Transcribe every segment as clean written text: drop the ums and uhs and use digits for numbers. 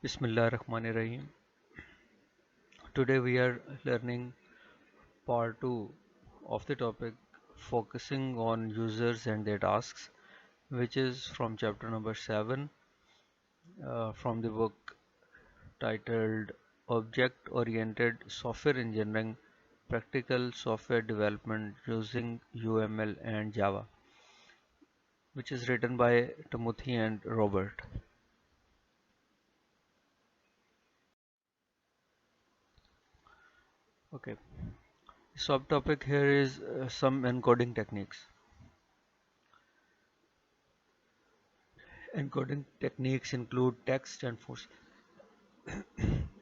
Bismillahirrahmanirrahim. Today we are learning part 2 of the topic focusing on users and their tasks, which is from chapter number 7 from the book titled Object Oriented Software Engineering Practical Software Development Using UML and Java, which is written by Timothy and Robert. Okay, subtopic here is some encoding techniques. Encoding techniques include text and force.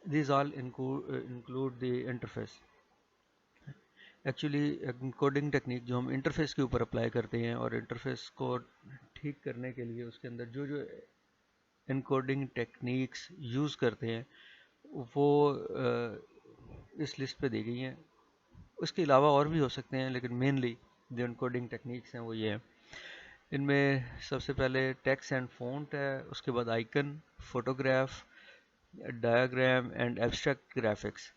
These all include the interface. Actually encoding technique जो हम interface के ऊपर apply करते हैं और interface को ठीक करने के लिए उसके अंदर जो जो एनकोडिंग टेक्निक्स यूज़ करते हैं वो इस लिस्ट पे दी गई हैं. उसके अलावा और भी हो सकते हैं लेकिन मेनली जो एनकोडिंग टेक्निक्स हैं वो ये हैं. इनमें सबसे पहले टेक्स्ट एंड फ़ॉन्ट है, उसके बाद icon, photograph, diagram and abstract graphics.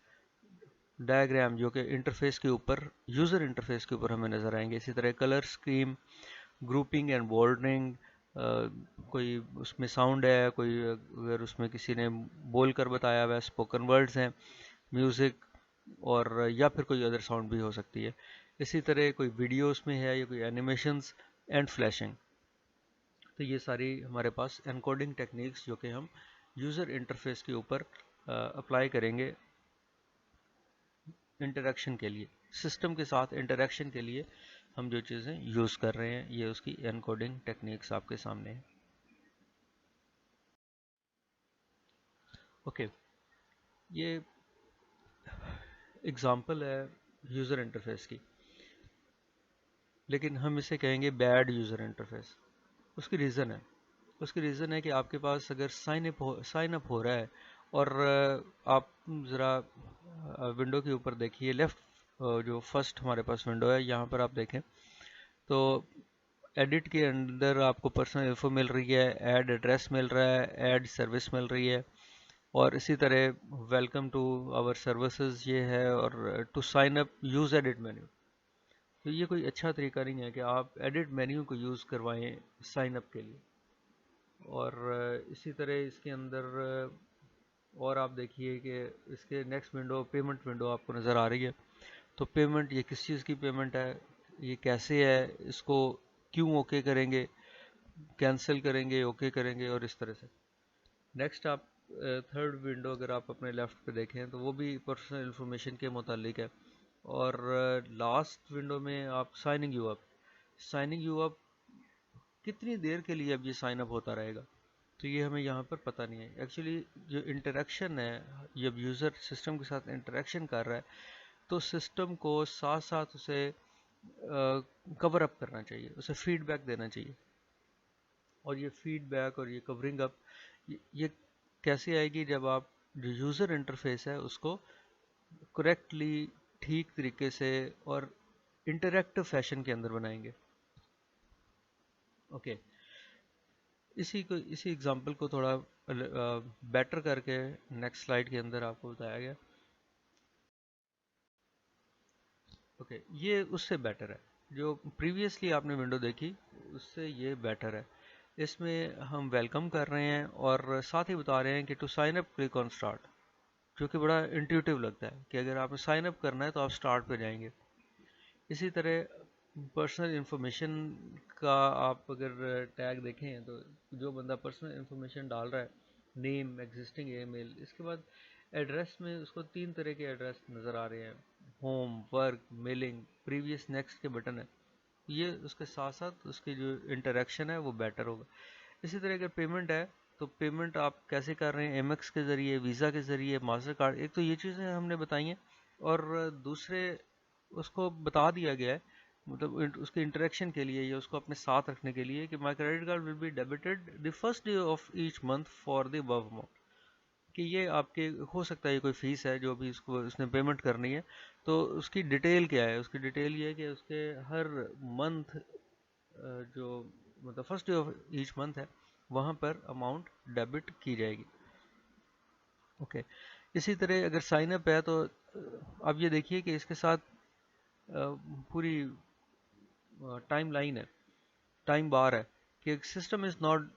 Diagram जो कि इंटरफेस के ऊपर यूज़र इंटरफेस के ऊपर हमें नज़र आएंगे. इसी तरह colour scheme, grouping and bordering, कोई उसमें साउंड है, कोई अगर उसमें किसी ने बोल कर बताया हुआ है, स्पोकन वर्ड्स हैं, म्यूज़िक और या फिर कोई अदर साउंड भी हो सकती है. इसी तरह कोई वीडियो उसमें है या कोई एनिमेशंस एंड फ्लैशिंग. तो ये सारी हमारे पास एनकोडिंग टेक्निक्स जो कि हम यूज़र इंटरफेस के ऊपर अप्लाई करेंगे इंटरेक्शन के लिए, सिस्टम के साथ इंटरेक्शन के लिए हम जो चीज़ें यूज़ कर रहे हैं, ये उसकी एनकोडिंग टेक्निक्स आपके सामने है. ओके, ये एग्जांपल है यूज़र इंटरफेस की, लेकिन हम इसे कहेंगे बैड यूज़र इंटरफेस. उसकी रीज़न है उसकी रीज़न है कि आपके पास अगर साइन अप हो रहा है और आप ज़रा विंडो के ऊपर देखिए, लेफ़्ट जो फर्स्ट हमारे पास विंडो है यहाँ पर आप देखें तो एडिट के अंदर आपको पर्सनल इन्फो मिल रही है, ऐड एड्रेस मिल रहा है, ऐड सर्विस मिल रही है और इसी तरह वेलकम टू आवर सर्विसेज ये है और to sign up use edit menu. तो ये कोई अच्छा तरीका नहीं है कि आप एडिट मेन्यू को यूज़ करवाएं साइन अप के लिए. और इसी तरह इसके अंदर और आप देखिए कि इसके नेक्स्ट विंडो पेमेंट विंडो आपको नज़र आ रही है. तो पेमेंट, ये किस चीज़ की पेमेंट है, ये कैसे है, इसको क्यों ओके करेंगे, कैंसिल करेंगे, ओके करेंगे और इस तरह से. नेक्स्ट आप थर्ड विंडो अगर आप अपने लेफ़्ट पे देखें तो वो भी पर्सनल इन्फॉर्मेशन के मुतालिक है. और लास्ट विंडो में आप साइनिंग यू अप कितनी देर के लिए अब ये साइन अप होता रहेगा, तो ये हमें यहाँ पर पता नहीं है. एक्चुअली जो इंटरेक्शन है, जब यूज़र सिस्टम के साथ इंटरेक्शन कर रहा है तो सिस्टम को साथ साथ उसे कवर अप करना चाहिए, उसे फीडबैक देना चाहिए. और ये फीडबैक और ये कवरिंग अप ये कैसे आएगी, जब आप जो यूज़र इंटरफेस है उसको करेक्टली, ठीक तरीके से और इंटरेक्टिव फैशन के अंदर बनाएंगे. ओके, इसी एग्जांपल को थोड़ा बेटर करके नेक्स्ट स्लाइड के अंदर आपको बताया गया. ओके, ये उससे बेटर है, जो प्रीवियसली आपने विंडो देखी उससे ये बेटर है. इसमें हम वेलकम कर रहे हैं और साथ ही बता रहे हैं कि to sign up click on start, जो कि बड़ा इंट्यूटिव लगता है कि अगर आपने साइन अप करना है तो आप स्टार्ट पे जाएंगे. इसी तरह पर्सनल इन्फॉर्मेशन का आप अगर टैग देखें तो जो बंदा पर्सनल इन्फॉर्मेशन डाल रहा है, नेम, एग्जिस्टिंग ईमेल, इसके बाद एड्रेस में उसको तीन तरह के एड्रेस नज़र आ रहे हैं, home, work, mailing, previous, next के बटन है. ये उसके साथ साथ उसकी जो इंटरेक्शन है वो बेटर होगा. इसी तरह अगर पेमेंट है तो पेमेंट आप कैसे कर रहे हैं, एमएक्स के ज़रिए, वीज़ा के ज़रिए, मास्टर कार्ड, एक तो ये चीज़ें हमने बताई हैं. और दूसरे उसको बता दिया गया है, मतलब उसके इंटरेक्शन के लिए या उसको अपने साथ रखने के लिए कि my credit card will be debited the first day of each month for the above amount. कि ये आपके हो सकता है ये कोई फीस है जो भी उसको उसने पेमेंट करनी है, तो उसकी डिटेल क्या है, उसकी डिटेल ये है कि उसके हर मंथ जो मतलब first day of each month है वहाँ पर अमाउंट डेबिट की जाएगी. ओके, इसी तरह अगर साइन अप है तो आप ये देखिए कि इसके साथ पूरी टाइम लाइन है, टाइम बार है कि system is not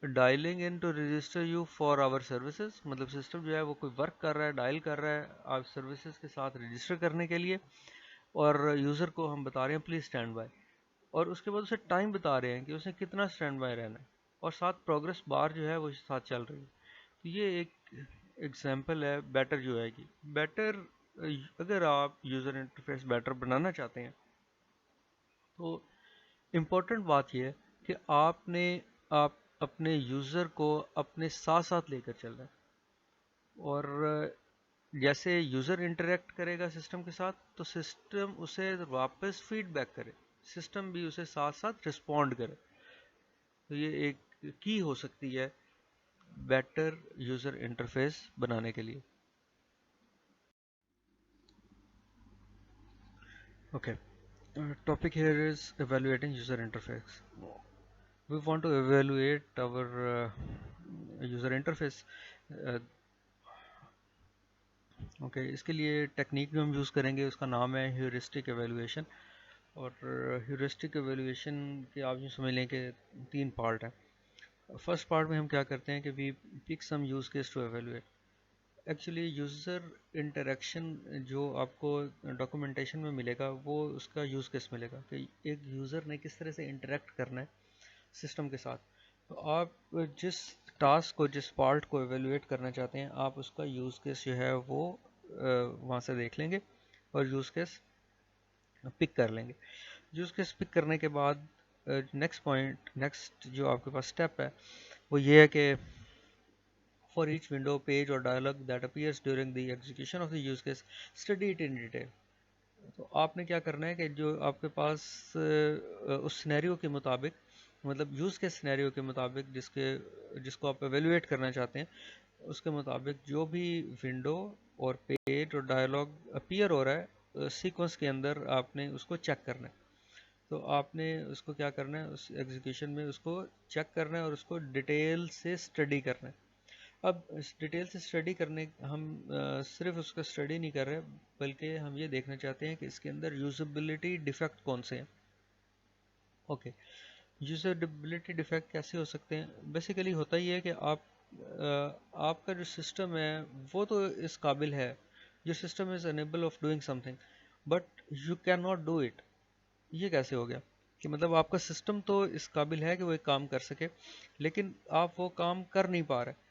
dialling in to register you for our services, मतलब सिस्टम जो है वो कोई वर्क कर रहा है, डायल कर रहा है आप सर्विसेज के साथ रजिस्टर करने के लिए, और यूज़र को हम बता रहे हैं प्लीज़ स्टैंड बाय, और उसके बाद उसे टाइम बता रहे हैं कि उसे कितना स्टैंड बाय रहना है, और साथ प्रोग्रेस बार जो है वो साथ चल रही है। तो ये एक एग्जांपल है बेटर जो है कि बेटर, अगर आप यूज़र इंटरफेस बेटर बनाना चाहते हैं तो इम्पोर्टेंट बात यह है कि आप अपने यूज़र को अपने साथ साथ लेकर चल रहे हैं, और जैसे यूज़र इंटरेक्ट करेगा सिस्टम के साथ तो सिस्टम उसे वापस फीडबैक करे, सिस्टम भी उसे साथ साथ रिस्पॉन्ड करे। तो ये एक की हो सकती है बेटर यूज़र इंटरफेस बनाने के लिए। Okay, topic here is evaluating user interface. We want to evaluate our user interface. uh, okay, इसके लिए टेक्निक जो हम यूज़ करेंगे उसका नाम है ह्यूरिस्टिक एवेलुएशन। और ह्यूरिस्टिक एवेलुएशन के आप यूँ समझ लें कि तीन पार्ट है। फर्स्ट पार्ट में हम क्या करते हैं कि we pick some use case to evaluate. Actually user interaction जो आपको डॉक्यूमेंटेशन में मिलेगा वो उसका यूज़ केस मिलेगा कि एक यूज़र ने किस तरह से इंटरेक्ट करना है सिस्टम के साथ। तो आप जिस टास्क को, जिस पार्ट को एवेलुएट करना चाहते हैं, आप उसका यूज़ केस जो है वो वहाँ से देख लेंगे और यूज़ केस पिक कर लेंगे। यूज़ केस पिक करने के बाद नेक्स्ट जो आपके पास स्टेप है वो ये है कि for each window, page or dialog that appears during the execution of the use case, study it in detail. तो आपने क्या करना है कि जो आपके पास उस सिनेरियो के मुताबिक, मतलब यूज़ के सिनेरियो के मुताबिक जिसको आप एवेलुएट करना चाहते हैं उसके मुताबिक जो भी विंडो और पेज और डायलॉग अपीयर हो रहा है सीक्वेंस के अंदर, आपने उसको चेक करना है। तो आपने उसको क्या करना है, उस एग्जीक्यूशन में उसको चेक करना है और उसको डिटेल से स्टडी करना है। अब इस डिटेल से स्टडी करने हम सिर्फ उसका स्टडी नहीं कर रहे, बल्कि हम ये देखना चाहते हैं कि इसके अंदर यूजेबिलिटी डिफेक्ट कौन से हैं। ओके, यूजेबिलिटी डिफेक्ट कैसे हो सकते हैं? बेसिकली होता ही है कि आपका जो सिस्टम है वो तो इस काबिल है, your system is unable of doing something but you can not do it. ये कैसे हो गया कि मतलब आपका सिस्टम तो इस काबिल है कि वो एक काम कर सके, लेकिन आप वो काम कर नहीं पा रहे।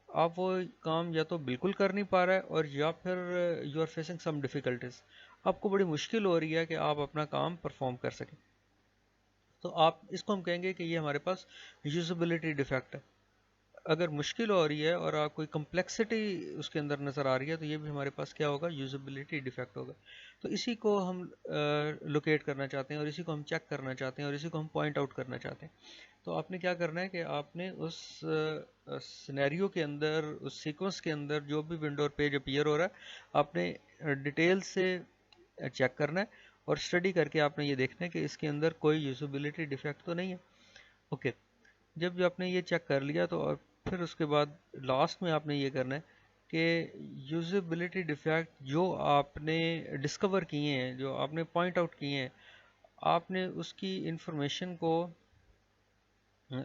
आप वो काम या तो बिल्कुल कर नहीं पा रहा है, और या फिर you are facing some difficulties, आपको बड़ी मुश्किल हो रही है कि आप अपना काम परफॉर्म कर सकें। तो आप इसको हम कहेंगे कि ये हमारे पास यूजेबिलिटी डिफेक्ट है। अगर मुश्किल हो रही है और आप कोई कम्प्लेक्सिटी उसके अंदर नज़र आ रही है तो ये भी हमारे पास क्या होगा, यूजेबिलिटी डिफेक्ट होगा। तो इसी को हम लोकेट करना चाहते हैं और इसी को हम चेक करना चाहते हैं और इसी को हम पॉइंट आउट करना चाहते हैं। तो आपने क्या करना है कि आपने उस सिनेरियो के अंदर, उस सीक्वेंस के अंदर जो भी विंडो और पेज अपीयर हो रहा है, आपने डिटेल से चेक करना है और स्टडी करके आपने ये देखना है कि इसके अंदर कोई यूजेबिलिटी डिफेक्ट तो नहीं है। ओके, जब आपने ये चेक कर लिया तो फिर उसके बाद लास्ट में आपने ये करना है कि यूजेबिलिटी डिफेक्ट जो आपने डिस्कवर किए हैं, जो आपने पॉइंट आउट किए हैं, आपने उसकी इंफॉर्मेशन को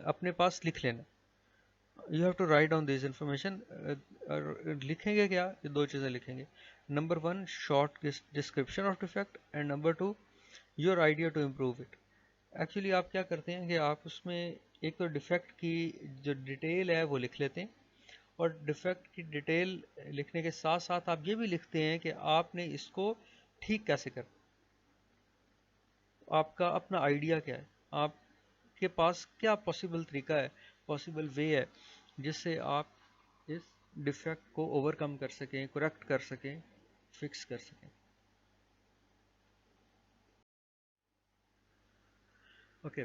अपने पास लिख लेना। You have to write down this information. लिखेंगे क्या, ये दो चीज़ें लिखेंगे। Number one, short description of defect, and number two, your idea to improve it. Actually आप क्या करते हैं कि आप उसमें एक तो डिफेक्ट की जो डिटेल है वो लिख लेते हैं, और डिफेक्ट की डिटेल लिखने के साथ साथ आप ये भी लिखते हैं कि आपने इसको ठीक कैसे कर, आपका अपना आइडिया क्या है, आपके पास क्या पॉसिबल तरीका है, पॉसिबल वे है जिससे आप इस डिफेक्ट को ओवरकम कर सकें, करेक्ट कर सकें, फिक्स कर सकें। ओके,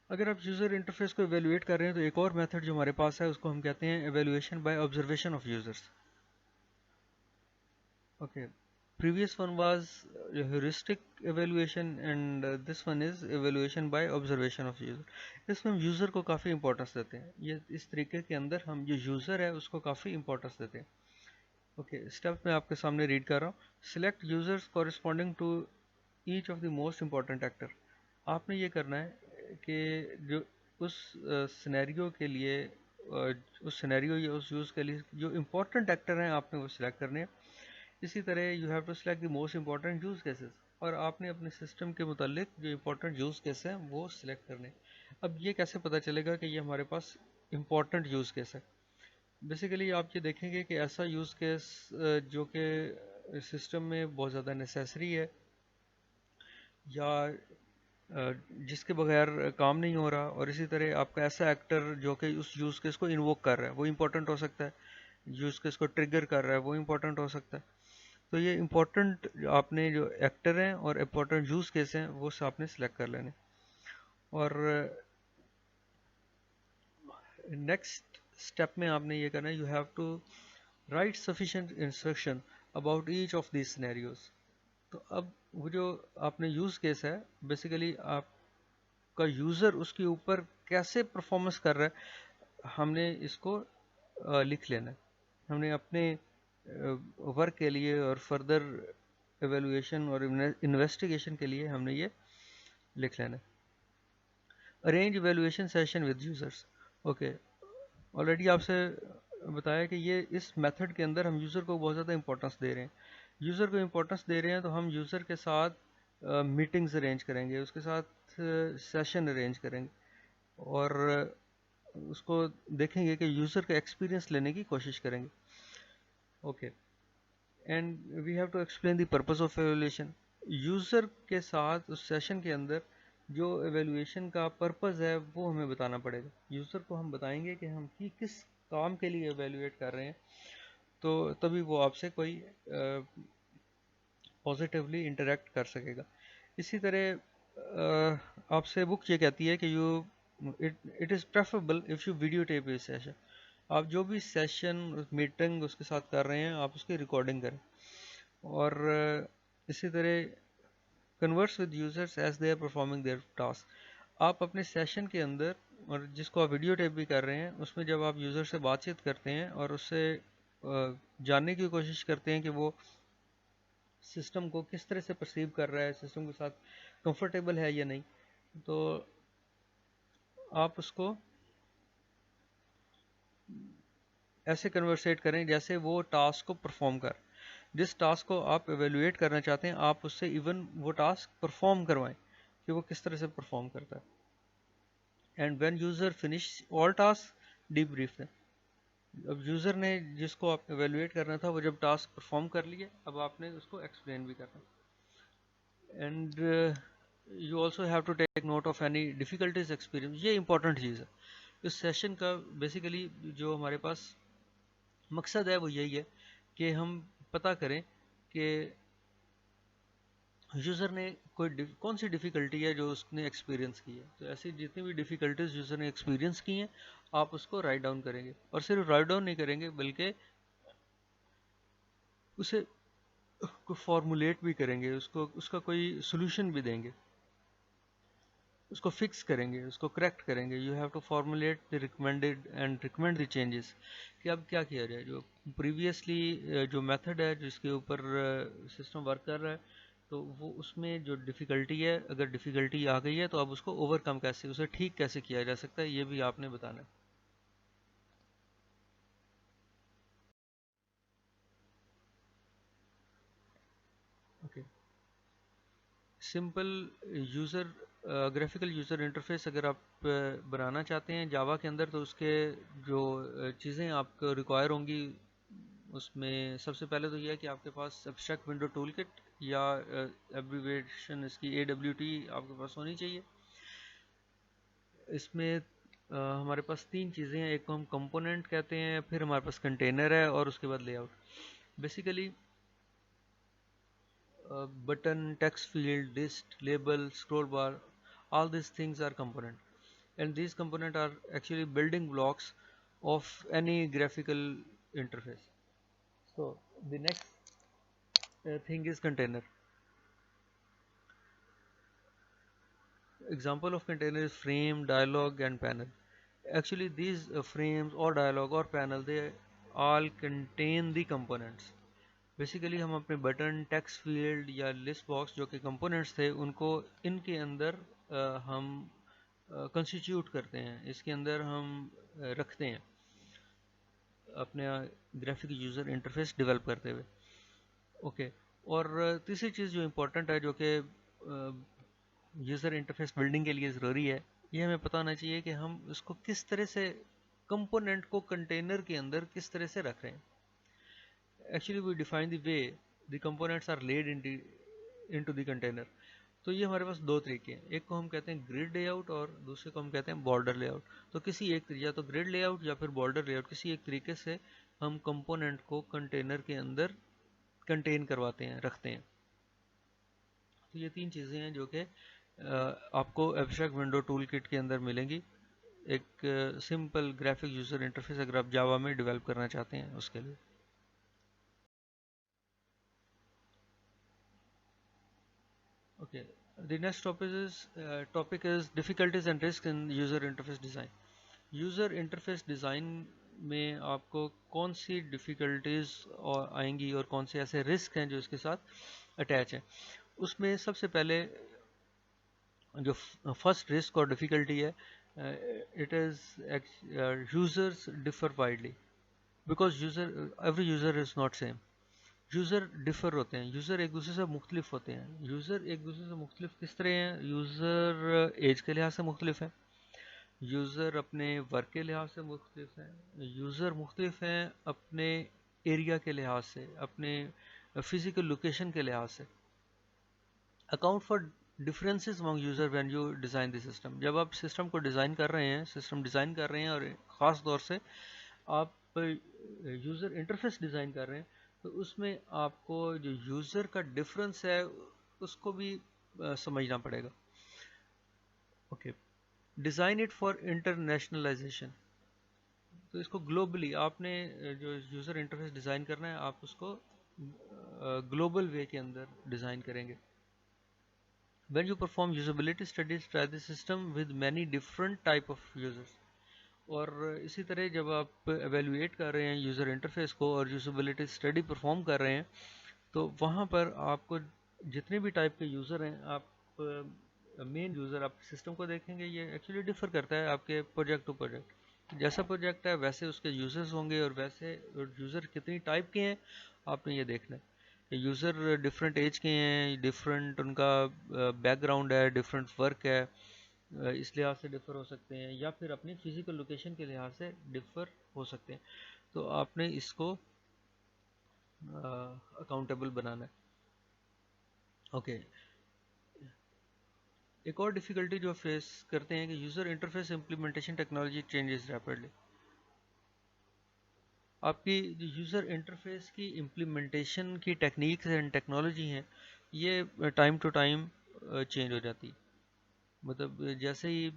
अगर आप यूज़र इंटरफेस को एवेलुएट कर रहे हैं तो एक और मेथड जो हमारे पास है उसको हम कहते हैं evaluation by observation of users. Okay, previous one was heuristic evaluation, and this one is evaluation by observation of user. इसमें हम यूज़र को काफ़ी इंपॉर्टेंस देते हैं, ये इस तरीके के अंदर हम जो यूज़र है उसको काफ़ी इंपॉर्टेंस देते हैं. ओके, स्टेप मैं आपके सामने रीड कर रहा हूँ. Select users corresponding to each of the most important actor. आपने ये करना है कि जो उस सिनेरियो के लिए उस सिनेरियो या उस यूज़ के लिए जो इम्पोर्टेंट एक्टर हैं आपने वो सिलेक्ट करने हैं. इसी तरह you have to select the most important use cases, और आपने अपने सिस्टम के मुतालिक जो इंपॉर्टेंट यूज़ केस हैं वो सिलेक्ट करने हैं. अब ये कैसे पता चलेगा कि ये हमारे पास इंपॉर्टेंट यूज़ केस है? बेसिकली आप ये देखेंगे कि ऐसा यूज़ केस जो कि सिस्टम में बहुत ज़्यादा नेसेसरी है या जिसके बगैर काम नहीं हो रहा, और इसी तरह आपका ऐसा एक्टर जो कि उस यूज़ केस को इन्वोक कर रहा है वो इम्पोर्टेंट हो सकता है, यूज़ केस को ट्रिगर कर रहा है वो इम्पोर्टेंट हो सकता है. तो ये इम्पोर्टेंट आपने जो एक्टर हैं और इम्पोर्टेंट यूज़ केस हैं वो आपने सेलेक्ट कर लेने. और नेक्स्ट स्टेप में आपने ये करना है, you have to write sufficient instruction about each of these scenarios. तो अब वो जो आपने यूज़ केस है, बेसिकली आपका यूज़र उसके ऊपर कैसे परफॉर्मेंस कर रहा है हमने इसको लिख लेना है. हमने अपने वर्क के लिए और फर्दर एवेलुएशन और इन्वेस्टिगेशन के लिए हमने ये लिख लेना है. Arrange evaluation session with users. Okay, already आपसे बताया कि ये इस मेथड के अंदर हम यूज़र को बहुत ज़्यादा इंपॉर्टेंस दे रहे हैं. यूज़र को इंपॉर्टेंस दे रहे हैं तो हम यूज़र के साथ मीटिंग्स अरेंज करेंगे, उसके साथ सेशन अरेंज करेंगे और उसको देखेंगे कि यूज़र का एक्सपीरियंस लेने की कोशिश करेंगे. Okay, and we have to explain the purpose of evaluation. User के साथ उस सेशन के अंदर जो एवेल्यूएशन का पर्पस है वो हमें बताना पड़ेगा. यूज़र को हम बताएंगे कि हम किस काम के लिए एवेल्यूएट कर रहे हैं, तो तभी वो आपसे कोई पॉजिटिवली इंटरेक्ट कर सकेगा. इसी तरह आपसे बुक ये कहती है कि it is preferable if you video tape A session. आप जो भी सेशन मीटिंग उसके साथ कर रहे हैं आप उसकी रिकॉर्डिंग करें. और इसी तरह converse with users as they are performing their task. आप अपने सेशन के अंदर, और जिसको आप वीडियो टेप भी कर रहे हैं, उसमें जब आप यूज़र से बातचीत करते हैं और उससे जानने की कोशिश करते हैं कि वो सिस्टम को किस तरह से परसीव कर रहा है, सिस्टम के साथ कंफर्टेबल है या नहीं, तो आप उसको ऐसे कन्वर्सेट करें जैसे वो टास्क को परफॉर्म कर. जिस टास्क को आप एवेल्युएट करना चाहते हैं आप उससे इवन वो टास्क परफॉर्म करवाएं कि वो किस तरह से परफॉर्म करता है. And when user finish all task debrief them. अब यूज़र ने जिसको आप एवेल्युएट करना था वो जब टास्क परफॉर्म कर लिए, अब आपने उसको एक्सप्लेन भी करना. And you also have to take note of any difficulties experience. ये इंपॉर्टेंट चीज़ है इस सेशन का. बेसिकली जो हमारे पास मकसद है वो यही है कि हम पता करें कि यूज़र ने कौन सी डिफ़िकल्टी है जो उसने एक्सपीरियंस की है. तो ऐसी जितनी भी डिफ़िकल्टीज यूज़र ने एक्सपीरियंस की हैं आप उसको राइट डाउन करेंगे, और सिर्फ राइट डाउन नहीं करेंगे बल्कि उसे को फॉर्मुलेट भी करेंगे, उसको उसका कोई सोल्यूशन भी देंगे, उसको फिक्स करेंगे, उसको करेक्ट करेंगे. You have to formulate the recommended and recommend the changes कि अब क्या किया जाए. जो प्रीवियसली जो मेथड है जिसके ऊपर सिस्टम वर्क कर रहा है, तो वो उसमें जो डिफ़िकल्टी है, अगर डिफ़िकल्टी आ गई है तो अब उसको ओवरकम कैसे, उसे ठीक कैसे किया जा सकता है, ये भी आपने बताना है. Okay, simple user graphical user interface अगर आप बनाना चाहते हैं जावा के अंदर, तो उसके जो चीज़ें आपको रिक्वायर होंगी उसमें सबसे पहले तो यह है कि आपके पास एब्स्ट्रैक्ट विंडो टूल किट या एब्रीवेशन इसकी AWT आपके पास होनी चाहिए. इसमें हमारे पास तीन चीज़ें हैं. एक को हम कंपोनेंट कहते हैं, फिर हमारे पास कंटेनर है, और उसके बाद layout. Basically button, text field, list, label, scroll bar, all these things are component, and these component are actually building blocks of any graphical interface. So the next thing is container. Example of container is frame, dialog and panel. Actually these frames or dialog or panel, they all contain the components. Basically हम अपने button, text field या list box जो कि components थे उनको इनके अंदर हम कंस्टिट्यूट करते हैं, इसके अंदर हम रखते हैं अपने ग्राफिक यूज़र इंटरफेस डेवलप करते हुए। ओके, और तीसरी चीज़ जो इम्पोर्टेंट है जो कि यूज़र इंटरफेस बिल्डिंग के लिए ज़रूरी है, ये हमें पता होना चाहिए कि हम इसको किस तरह से कंपोनेंट को कंटेनर के अंदर किस तरह से रख रहे हैं। Actually we define the way the components are laid into the container. तो ये हमारे पास दो तरीके हैं, एक को हम कहते हैं ग्रिड लेआउट और दूसरे को हम कहते हैं बॉर्डर लेआउट। तो किसी एक या तो ग्रिड लेआउट या फिर बॉर्डर लेआउट, किसी एक तरीके से हम कंपोनेंट को कंटेनर के अंदर कंटेन करवाते हैं, रखते हैं। तो ये तीन चीज़ें हैं जो कि आपको एब्स्ट्रैक्ट विंडो टूल किट के अंदर मिलेंगी, एक सिंपल ग्राफिक यूज़र इंटरफेस अगर आप जावा में डेवलप करना चाहते हैं उसके लिए। Okay, the next topic is difficulties and risks in user interface design. User interface design में आपको कौन सी डिफ़िकल्टीज और आएंगी और कौन से ऐसे रिस्क हैं जो इसके साथ अटैच हैं। उसमें सबसे पहले जो फर्स्ट रिस्क और डिफ़िकल्टी है, it is users differ widely, because every user is not same. User differ होते हैं, यूज़र एक दूसरे से मुख्तलिफ होते हैं। यूज़र एक दूसरे से मुख्तलिफ किस तरह हैं? यूज़र एज के लिहाज से मुख्तलिफ है, यूज़र अपने वर्क के लिहाज से मुख्तलिफ हैं, यूज़र मुख्तलिफ हैं अपने एरिया के लिहाज से, अपने फिज़िकल लोकेशन के लिहाज से। Account for differences among user when you design the system. जब आप सिस्टम को डिज़ाइन कर रहे हैं, सिस्टम डिज़ाइन कर रहे हैं और ख़ास तौर से आप यूज़र इंटरफेस डिज़ाइन कर रहे हैं, तो उसमें आपको जो यूज़र का डिफरेंस है उसको भी समझना पड़ेगा। Okay, design it for internationalisation. तो इसको ग्लोबली आपने जो यूज़र इंटरफेस डिज़ाइन करना है, आप उसको ग्लोबल वे के अंदर डिज़ाइन करेंगे। When you perform usability studies, try the system with many different type of users. और इसी तरह जब आप एवेलुएट कर रहे हैं यूज़र इंटरफेस को और यूज़बिलिटी स्टडी परफॉर्म कर रहे हैं, तो वहाँ पर आपको जितने भी टाइप के यूज़र हैं, आप मेन यूज़र आप सिस्टम को देखेंगे, ये एक्चुअली डिफ़र करता है आपके प्रोजेक्ट टू प्रोजेक्ट। जैसा प्रोजेक्ट है वैसे उसके यूज़र्स होंगे और वैसे यूज़र कितनी टाइप के हैं आपने ये देखना है। यूज़र डिफरेंट एज के हैं, डिफरेंट उनका बैकग्राउंड है, डिफरेंट वर्क है, इस लिहाज से डिफ़र हो सकते हैं, या फिर अपनी फ़िज़िकल लोकेशन के लिहाज से डिफ़र हो सकते हैं। तो आपने इसको अकाउंटेबल बनाना है। ओके, एक और डिफ़िकल्टी जो फेस करते हैं कि user interface implementation technology changes rapidly. आपकी जो यूज़र इंटरफेस की इम्प्लीमेंटेशन की टेक्निक्स एंड टेक्नोलॉजी हैं, ये टाइम टू टाइम चेंज हो जाती। मतलब जैसे ही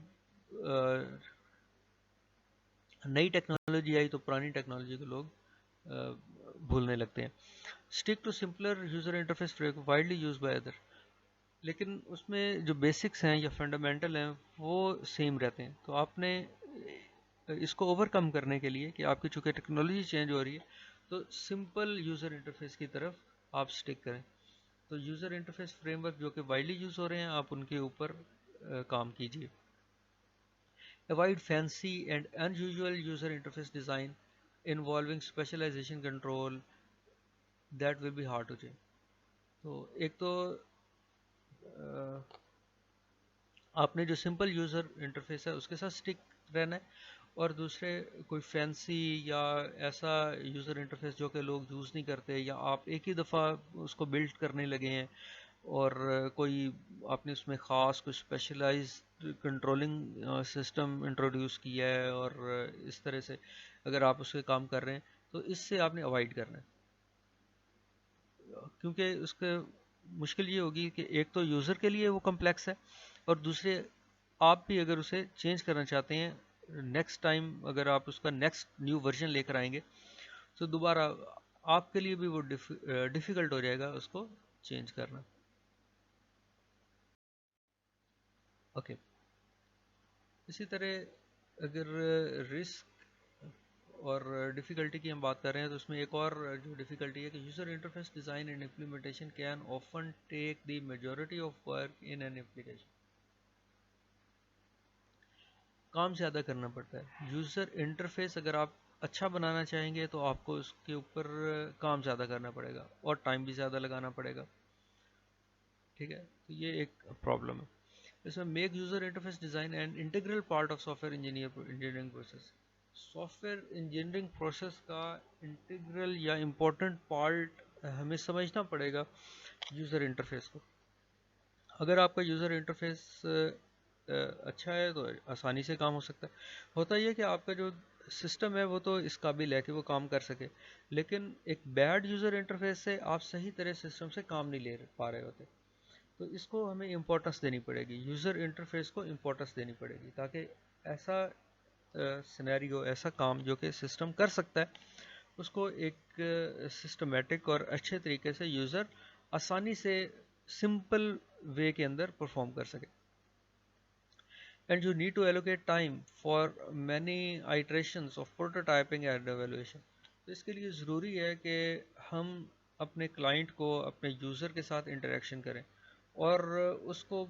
नई टेक्नोलॉजी आई तो पुरानी टेक्नोलॉजी को लोग भूलने लगते हैं। Stick to simpler user interface framework widely use by other, लेकिन उसमें जो बेसिक्स हैं या फंडामेंटल हैं वो सेम रहते हैं। तो आपने इसको ओवरकम करने के लिए कि आपकी चूँकि टेक्नोलॉजी चेंज हो रही है, तो सिंपल यूज़र इंटरफेस की तरफ आप स्टिक करें। तो यूज़र इंटरफेस फ्रेमवर्क जो कि वाइडली यूज़ हो रहे हैं, आप उनके ऊपर काम कीजिए। Avoid fancy and unusual user interface design involving specialization control that will be hard to change. तो एक तो आपने जो सिंपल यूज़र इंटरफेस है उसके साथ स्टिक रहना है, और दूसरे कोई फैंसी या ऐसा यूज़र इंटरफेस जो कि लोग यूज़ नहीं करते या आप एक ही दफ़ा उसको बिल्ड करने लगे हैं, और कोई आपने उसमें ख़ास कोई स्पेशलाइज कंट्रोलिंग सिस्टम इंट्रोड्यूस किया है, और इस तरह से अगर आप उसके काम कर रहे हैं तो इससे आपने अवॉइड करना है। क्योंकि उसके मुश्किल ये होगी कि एक तो यूज़र के लिए वो कम्प्लेक्स है, और दूसरे आप भी अगर उसे चेंज करना चाहते हैं नेक्स्ट टाइम, अगर आप उसका नेक्स्ट न्यू वर्जन लेकर आएंगे तो दोबारा आपके लिए भी वो डिफ़िकल्ट हो जाएगा उसको चेंज करना। ओके। इसी तरह अगर रिस्क और डिफ़िकल्टी की हम बात कर रहे हैं तो उसमें एक और जो डिफ़िकल्टी है कि user interface design and implementation can often take the majority of work in an application. काम ज़्यादा करना पड़ता है। यूज़र इंटरफेस अगर आप अच्छा बनाना चाहेंगे तो आपको उसके ऊपर काम ज़्यादा करना पड़ेगा और टाइम भी ज़्यादा लगाना पड़ेगा। ठीक है, तो ये एक प्रॉब्लम है इसमें। Make user interface design and integral part of software engineering process. Software engineering process का इंटीग्रल या इम्पोर्टेंट पार्ट हमें समझना पड़ेगा यूज़र इंटरफेस को। अगर आपका यूज़र इंटरफेस अच्छा है तो आसानी से काम हो सकता है। होता यह है कि आपका जो सिस्टम है वो तो इस काबिल है कि वो काम कर सके, लेकिन एक बैड यूज़र इंटरफेस से आप सही तरह सिस्टम से काम नहीं ले पा रहे होते। तो इसको हमें इम्पोर्टेंस देनी पड़ेगी, यूज़र इंटरफेस को इम्पोर्टेंस देनी पड़ेगी, ताकि ऐसा सिनेरियो, ऐसा काम जो कि सिस्टम कर सकता है उसको एक सिस्टमेटिक और अच्छे तरीके से यूज़र आसानी से सिंपल वे के अंदर परफॉर्म कर सके। And you need to allocate time for many iterations of prototyping and evaluation. तो इसके लिए ज़रूरी है कि हम अपने क्लाइंट को, अपने यूज़र के साथ इंटरेक्शन करें और उसको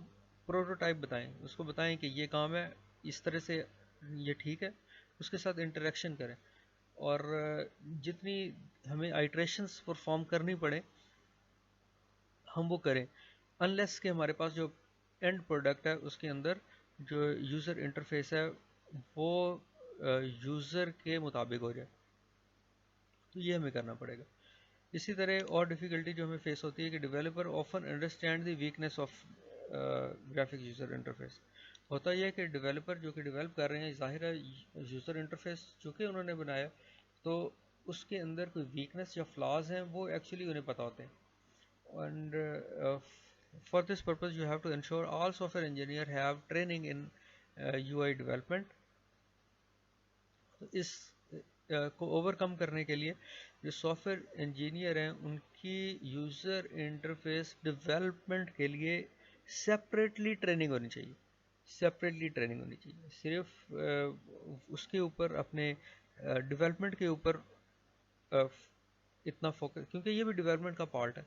प्रोटोटाइप बताएं, उसको बताएं कि ये काम है, इस तरह से ये ठीक है, उसके साथ इंटरेक्शन करें और जितनी हमें आइट्रेशंस परफॉर्म करनी पड़े हम वो करें, अनलेस के हमारे पास जो एंड प्रोडक्ट है उसके अंदर जो यूज़र इंटरफेस है वो यूज़र के मुताबिक हो जाए। तो ये हमें करना पड़ेगा। इसी तरह और डिफ़िकल्टी जो हमें फेस होती है कि developer often understand the weakness of graphic user interface. होता यह है कि डेवलपर जो कि डेवलप कर रहे हैं, ज़ाहिर है यूज़र इंटरफेस जो कि उन्होंने बनाया तो उसके अंदर कोई वीकनेस या फ्लॉज हैं वो एक्चुअली उन्हें पता होते हैं। And for this purpose you have to ensure all software engineer have training in UI development। तो इस को ओवरकम करने के लिए जो सॉफ्टवेयर इंजीनियर हैं उनकी यूज़र इंटरफेस डेवलपमेंट के लिए सेपरेटली ट्रेनिंग होनी चाहिए। सेपरेटली ट्रेनिंग होनी चाहिए, सिर्फ उसके ऊपर अपने डेवलपमेंट के ऊपर इतना फोकस, क्योंकि ये भी डेवलपमेंट का पार्ट है।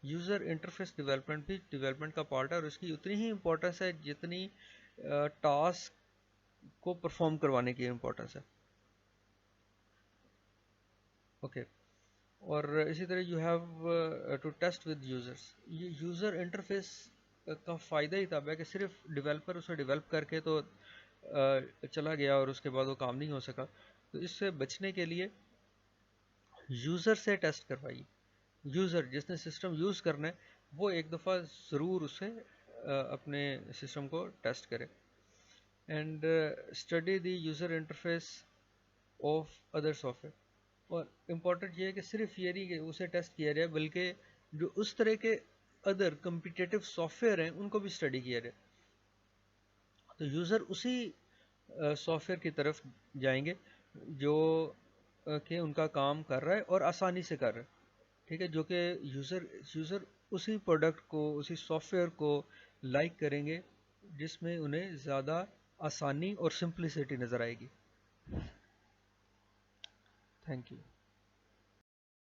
यूज़र इंटरफेस डेवलपमेंट भी डेवलपमेंट का पार्ट है और उसकी उतनी ही इम्पोर्टेंस है जितनी टास्क को परफॉर्म करवाने की इम्पोर्टेंस है। ओके। और इसी तरह you have to test with users. ये यूज़र इंटरफेस का फ़ायदा ही तब है कि सिर्फ डेवलपर उसे डेवलप करके तो चला गया और उसके बाद वो काम नहीं हो सका। तो इससे बचने के लिए यूज़र से टेस्ट करवाइए। यूज़र जिसने सिस्टम यूज़ करना है वो एक दफ़ा ज़रूर उसे अपने सिस्टम को टेस्ट करे। And study the user interface of other software. और इम्पॉर्टेंट ये है कि सिर्फ ये नहीं कि उसे टेस्ट किया जाए, बल्कि जो उस तरह के अदर कम्पिटिटिव सॉफ्टवेयर हैं उनको भी स्टडी किया जाए। तो यूज़र उसी सॉफ्टवेयर की तरफ जाएंगे जो कि उनका काम कर रहा है और आसानी से कर रहा है। ठीक है, जो कि यूज़र यूज़र उसी प्रोडक्ट को, उसी सॉफ्टवेयर को लाइक करेंगे जिसमें उन्हें ज़्यादा आसानी और सिंप्लिसिटी नज़र आएगी। Thank you.